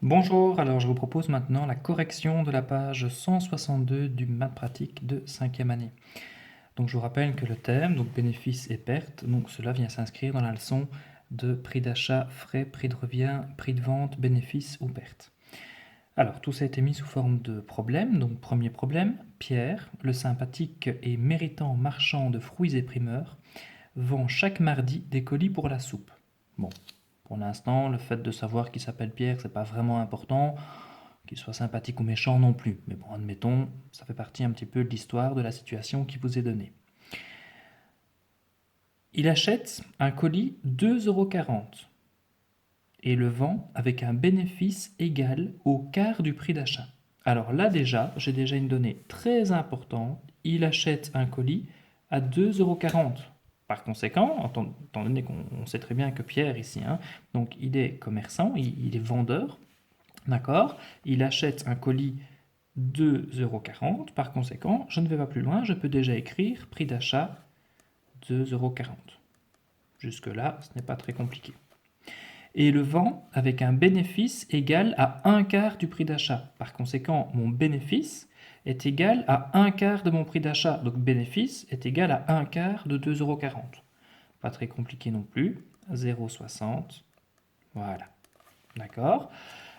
Bonjour, alors je vous propose maintenant la correction de la page 162 du maths pratique de 5e année. Donc je vous rappelle que le thème, donc bénéfices et pertes, donc cela vient s'inscrire dans la leçon de prix d'achat, frais, prix de revient, prix de vente, bénéfices ou pertes. Alors tout ça a été mis sous forme de problème. Donc premier problème, Pierre, le sympathique et méritant marchand de fruits et primeurs, vend chaque mardi des colis pour la soupe. Bon, pour l'instant, le fait de savoir qu'il s'appelle Pierre, c'est pas vraiment important, qu'il soit sympathique ou méchant non plus. Mais bon, admettons, ça fait partie un petit peu de l'histoire de la situation qui vous est donnée. Il achète un colis 2,40 € et le vend avec un bénéfice égal au quart du prix d'achat. Alors là déjà, j'ai déjà une donnée très importante. Il achète un colis à 2,40 €. Par conséquent, étant donné qu'on sait très bien que Pierre ici, donc il est commerçant, il est vendeur, d'accord? Il achète un colis 2,40 €. Par conséquent, je ne vais pas plus loin, je peux déjà écrire prix d'achat 2,40 €. Jusque-là, ce n'est pas très compliqué. Et le vend avec un bénéfice égal à un quart du prix d'achat. Par conséquent, mon bénéfice est égal à un quart de mon prix d'achat. Donc bénéfice est égal à un quart de 2,40 €. Pas très compliqué non plus. 0,60. Voilà. D'accord?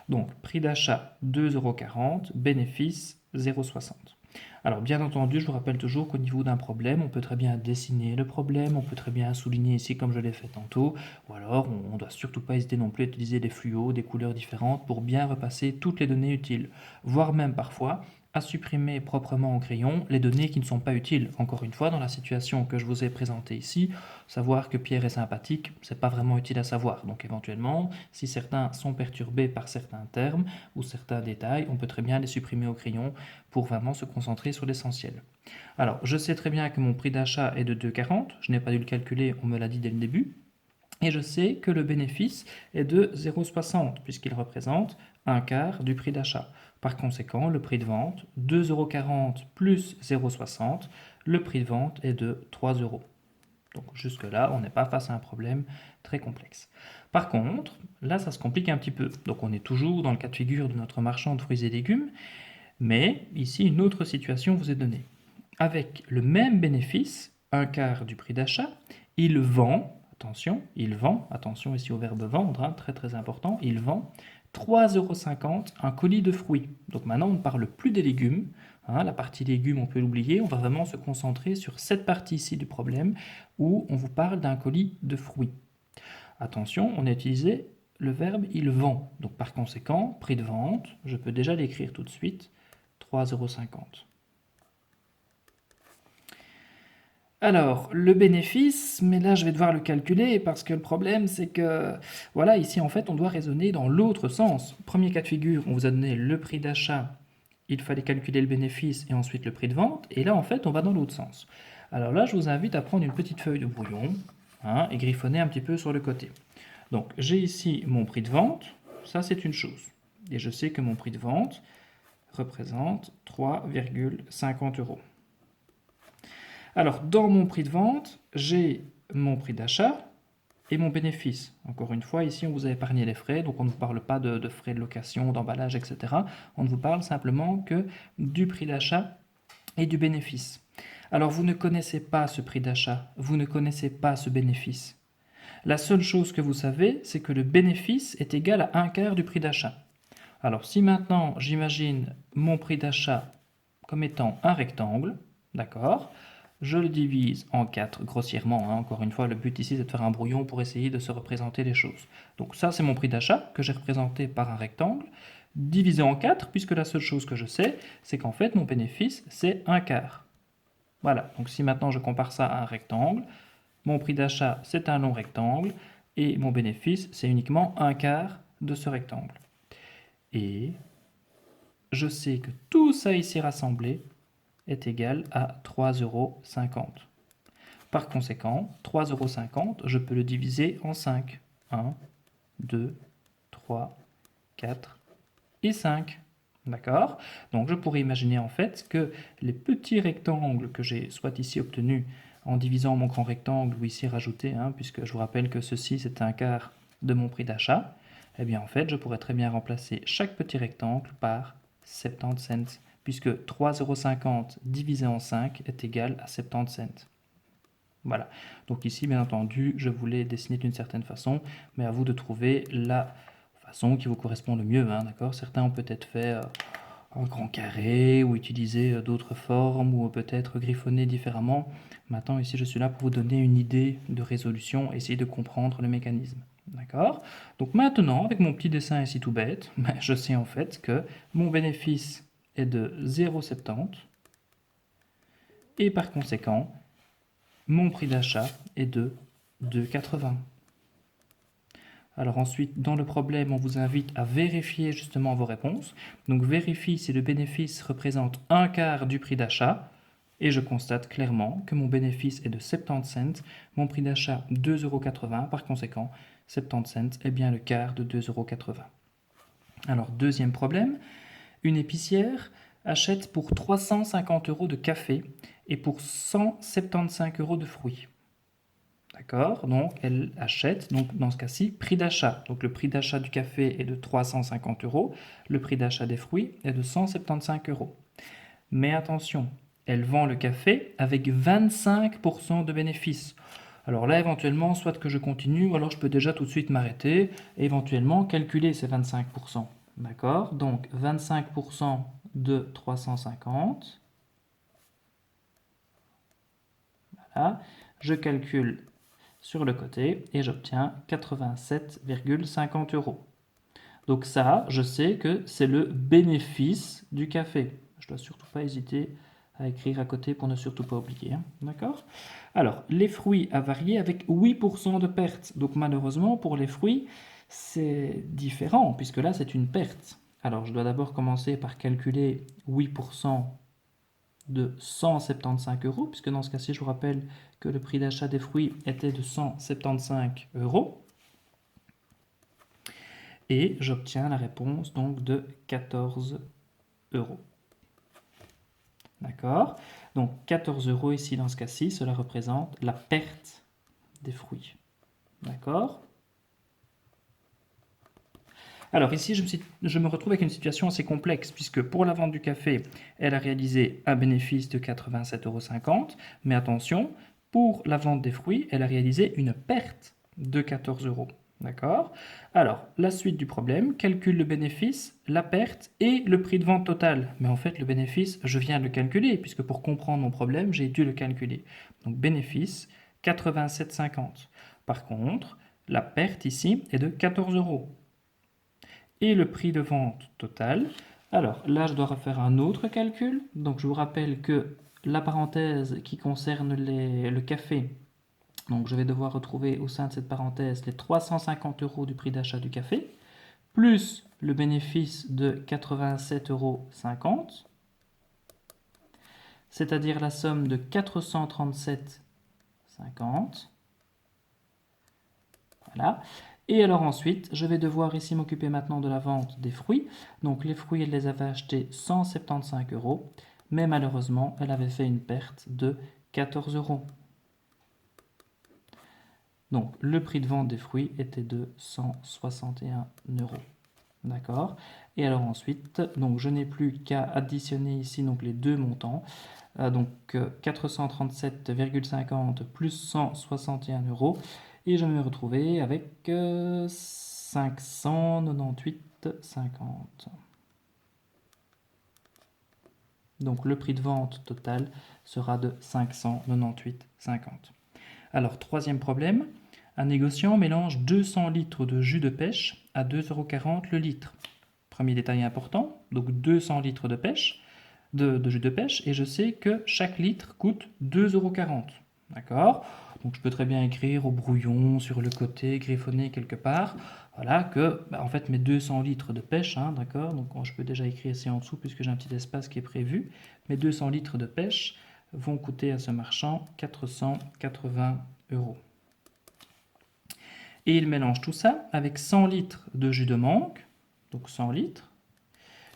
Donc prix d'achat 2,40 €, bénéfice 0,60. Alors bien entendu, je vous rappelle toujours qu'au niveau d'un problème, on peut très bien dessiner le problème, on peut très bien souligner ici comme je l'ai fait tantôt, ou alors on ne doit surtout pas hésiter non plus à utiliser des fluos, des couleurs différentes pour bien repasser toutes les données utiles, voire même parfois à supprimer proprement au crayon les données qui ne sont pas utiles. Encore une fois, dans la situation que je vous ai présentée ici, savoir que Pierre est sympathique, c'est pas vraiment utile à savoir. Donc éventuellement, si certains sont perturbés par certains termes ou certains détails, on peut très bien les supprimer au crayon pour vraiment se concentrer sur l'essentiel. Alors, je sais très bien que mon prix d'achat est de 2,40, je n'ai pas dû le calculer, on me l'a dit dès le début, et je sais que le bénéfice est de 0,60 puisqu'il représente un quart du prix d'achat. Par conséquent, le prix de vente, 2,40 € plus 0,60, le prix de vente est de 3 €. Donc jusque-là, on n'est pas face à un problème très complexe. Par contre, là, ça se complique un petit peu. Donc on est toujours dans le cas de figure de notre marchand de fruits et légumes, mais ici, une autre situation vous est donnée. Avec le même bénéfice, un quart du prix d'achat, il vend, attention ici au verbe vendre, très très important, il vend 3,50 € un colis de fruits. Donc maintenant, on ne parle plus des légumes. La partie légumes, on peut l'oublier. On va vraiment se concentrer sur cette partie ici du problème où on vous parle d'un colis de fruits. Attention, on a utilisé le verbe il vend. Donc par conséquent, prix de vente, je peux déjà l'écrire tout de suite, 3,50 €. Alors, le bénéfice, mais là je vais devoir le calculer parce que le problème c'est que, voilà, ici en fait on doit raisonner dans l'autre sens. Premier cas de figure, on vous a donné le prix d'achat, il fallait calculer le bénéfice et ensuite le prix de vente, et là en fait on va dans l'autre sens. Alors là je vous invite à prendre une petite feuille de brouillon et griffonner un petit peu sur le côté. Donc j'ai ici mon prix de vente, ça c'est une chose, et je sais que mon prix de vente représente 3,50 €. Alors, dans mon prix de vente, j'ai mon prix d'achat et mon bénéfice. Encore une fois, ici, on vous a épargné les frais, donc on ne vous parle pas de frais de location, d'emballage, etc. On ne vous parle simplement que du prix d'achat et du bénéfice. Alors, vous ne connaissez pas ce prix d'achat, vous ne connaissez pas ce bénéfice. La seule chose que vous savez, c'est que le bénéfice est égal à un quart du prix d'achat. Alors, si maintenant j'imagine mon prix d'achat comme étant un rectangle, d'accord, je le divise en 4 grossièrement. Encore une fois, le but ici c'est de faire un brouillon pour essayer de se représenter les choses. Donc ça c'est mon prix d'achat que j'ai représenté par un rectangle, divisé en 4 puisque la seule chose que je sais c'est qu'en fait mon bénéfice c'est un quart. Voilà, donc si maintenant je compare ça à un rectangle, mon prix d'achat c'est un long rectangle et mon bénéfice c'est uniquement un quart de ce rectangle. Et je sais que tout ça ici rassemblé est égal à 3,50 €. Par conséquent, 3,50 €, je peux le diviser en 5. 1, 2, 3, 4 et 5. D'accord? Donc je pourrais imaginer en fait que les petits rectangles que j'ai soit ici obtenus en divisant mon grand rectangle ou ici rajouté, puisque je vous rappelle que ceci c'est un quart de mon prix d'achat, Eh bien, en fait, je pourrais très bien remplacer chaque petit rectangle par 70 cents, puisque 3,50 € divisé en 5 est égal à 70 cents. Voilà. Donc ici, bien entendu, je voulais dessiner d'une certaine façon, mais à vous de trouver la façon qui vous correspond le mieux, hein, d'accord? Certains ont peut-être fait un grand carré, ou utilisé d'autres formes, ou peut-être griffonné différemment. Maintenant, ici, je suis là pour vous donner une idée de résolution, essayer de comprendre le mécanisme. D'accord? Donc maintenant, avec mon petit dessin ici tout bête, je sais en fait que mon bénéfice est de 0,70 et par conséquent, mon prix d'achat est de 2,80. Alors ensuite, dans le problème, on vous invite à vérifier justement vos réponses. Donc vérifie si le bénéfice représente un quart du prix d'achat. Et je constate clairement que mon bénéfice est de 70 cents, mon prix d'achat 2,80 €. Par conséquent, 70 cents est bien le quart de 2,80 €. Alors deuxième problème, une épicière achète pour 350 € de café et pour 175 € de fruits. D'accord? Donc, elle achète, donc dans ce cas-ci, prix d'achat. Donc, le prix d'achat du café est de 350 €, le prix d'achat des fruits est de 175 €. Mais attention, elle vend le café avec 25% de bénéfice. Alors là, éventuellement, soit que je continue, ou alors je peux déjà tout de suite m'arrêter et éventuellement calculer ces 25%. D'accord? Donc, 25% de 350. Voilà. Je calcule sur le côté et j'obtiens 87,50 €. Donc ça, je sais que c'est le bénéfice du café. Je ne dois surtout pas hésiter à écrire à côté pour ne surtout pas oublier. Hein. D'accord? Alors, les fruits à varier avec 8% de perte. Donc malheureusement, pour les fruits, c'est différent, puisque là, c'est une perte. Alors, je dois d'abord commencer par calculer 8% de 175 €, puisque dans ce cas-ci, je vous rappelle que le prix d'achat des fruits était de 175 €. Et j'obtiens la réponse donc de 14 €. D'accord? Donc 14 € ici dans ce cas-ci, cela représente la perte des fruits. D'accord? Alors ici, je me retrouve avec une situation assez complexe, puisque pour la vente du café, elle a réalisé un bénéfice de 87,50 €, mais attention, pour la vente des fruits, elle a réalisé une perte de 14 €. D'accord? Alors, la suite du problème, calcule le bénéfice, la perte et le prix de vente total. Mais en fait, le bénéfice, je viens de le calculer, puisque pour comprendre mon problème, j'ai dû le calculer. Donc, bénéfice, 87,50. Par contre, la perte ici est de 14 €. Et le prix de vente total. Alors là, je dois refaire un autre calcul. Donc je vous rappelle que la parenthèse qui concerne le café, donc je vais devoir retrouver au sein de cette parenthèse les 350 € du prix d'achat du café, plus le bénéfice de 87,50 €, c'est-à-dire la somme de 437,50. Voilà. Et alors ensuite, je vais devoir ici m'occuper maintenant de la vente des fruits. Donc les fruits, elle les avait achetés 175 €, mais malheureusement, elle avait fait une perte de 14 €. Donc le prix de vente des fruits était de 161 €. D'accord? Et alors ensuite, donc je n'ai plus qu'à additionner ici donc les deux montants. Donc 437,50 plus 161 €. Et je vais me retrouver avec 598,50. Donc le prix de vente total sera de 598,50. Alors troisième problème, un négociant mélange 200 litres de jus de pêche à 2,40 € le litre. Premier détail important, donc 200 litres de pêche, de jus de pêche, et je sais que chaque litre coûte 2,40 €. D'accord? Donc je peux très bien écrire au brouillon, sur le côté, griffonner quelque part, voilà, que en fait mes 200 litres de pêche, hein, d'accord? Donc je peux déjà écrire ici en dessous puisque j'ai un petit espace qui est prévu. Mes 200 litres de pêche vont coûter à ce marchand 480 €. Et il mélange tout ça avec 100 litres de jus de mangue, donc 100 litres,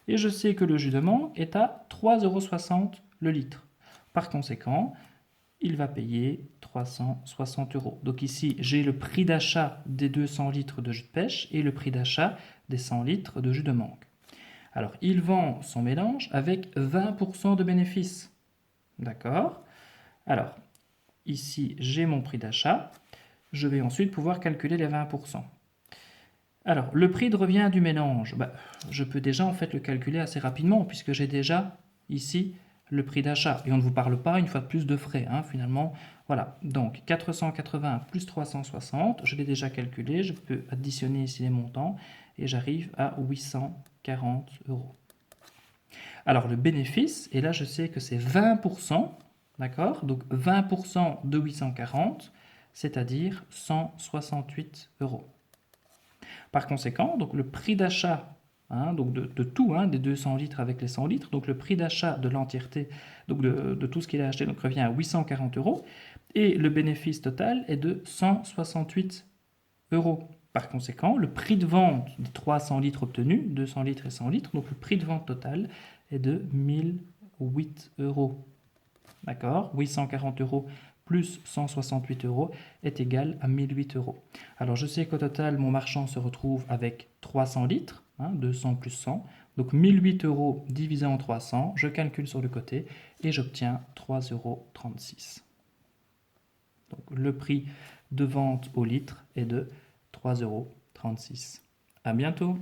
et je sais que le jus de mangue est à 3,60 € le litre. Par conséquent, il va payer 360 euros. Donc ici, j'ai le prix d'achat des 200 litres de jus de pêche et le prix d'achat des 100 litres de jus de mangue. Alors, il vend son mélange avec 20% de bénéfice. D'accord? Alors, ici, j'ai mon prix d'achat. Je vais ensuite pouvoir calculer les 20%. Alors, le prix de revient du mélange, je peux déjà en fait le calculer assez rapidement puisque j'ai déjà ici le prix d'achat. Et on ne vous parle pas une fois de plus de frais, hein, finalement. Voilà, donc 480 plus 360, je l'ai déjà calculé, je peux additionner ici les montants et j'arrive à 840 euros. Alors le bénéfice, et là je sais que c'est 20%, d'accord? Donc 20% de 840, c'est-à-dire 168 euros. Par conséquent, donc le prix d'achat, hein, donc de tout, hein, des 200 litres avec les 100 litres, donc le prix d'achat de l'entièreté, donc de tout ce qu'il a acheté, donc revient à 840 euros, et le bénéfice total est de 168 euros. Par conséquent, le prix de vente des 300 litres obtenus, 200 litres et 100 litres, donc le prix de vente total est de 1008 euros. D'accord? 840 euros plus 168 euros est égal à 1008 euros. Alors je sais qu'au total, mon marchand se retrouve avec 300 litres, hein, 200 plus 100. Donc 1008 euros divisé en 300, je calcule sur le côté et j'obtiens 3,36 euros. Donc le prix de vente au litre est de 3,36 euros. À bientôt!